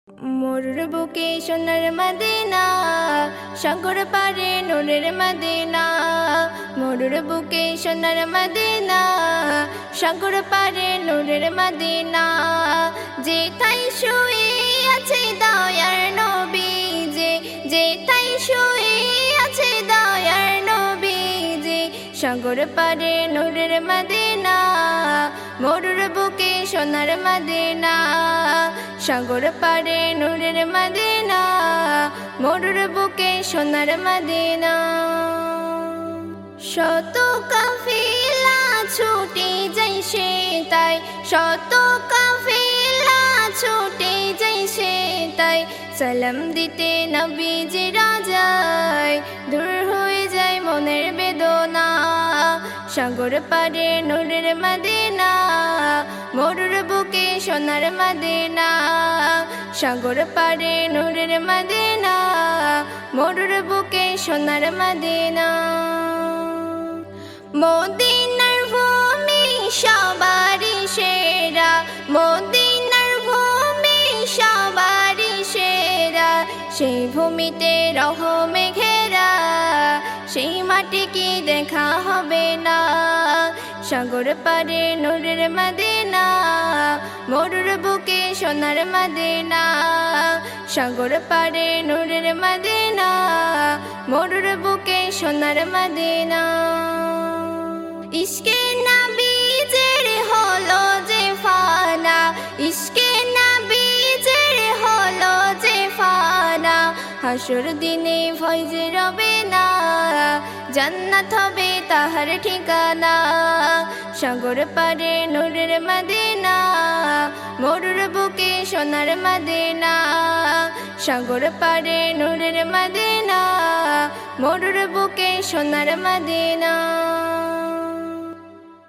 মরুর বুকে সোনার মদিনা, সাগর পারে নূরের মদিনা। মরুর বুকে সোনার মদিনা, সাগর পারে নূরের মদিনা। যেথায় শুয়ে আছে দয়ার নবী, যেথায় শুয়ে আছে দয়ার নবী, সাগর পারে নূরের মদিনা। মরুর বুকে সোনার মদিনা, সাগর পারে নূরের মদিনা। মরুর বুকে সোনার মদিনা। শত কাফিলা ছুটে যায় সে তাই, শত কাফিলা ছুটে যায় সে তাই। সালাম দিতে নবীজি রাজায়, দূর হয়ে যায় মনের বেদনা। সাগর পারে নূরের মদিনা, মরুর বুকে সোনার মদিনা। সাগর পারে নূরের মদিনা, মরুর বুকে সোনার মদিনা। মদিনার ভূমি সবারই সেরা, মদিনার ভূমি সবারই সেরা। সেই ভূমিতে রহমে ঘেরা, সেই মাটি কি দেখা হবে না। সাগর পারে নূরের মদিনা, মরুর বুকে সোনার মদিনা। সাগর পারে নূরের মদিনা, মরুর বুকে সোনার মদিনা। ইশকে নবীজের হলো যে ফানা, ইশকে নবীজের হলো যে ফানা। হাসর দিনে ভয় যে রবে না, জান্নাত হবে তাহার ঠিকানা। সাগর পারে নূরের মদিনা, মরুর বুকে সোনার মদিনা। সাগর পারে নূরের মদিনা, মরুর বুকে সোনার মদিনা।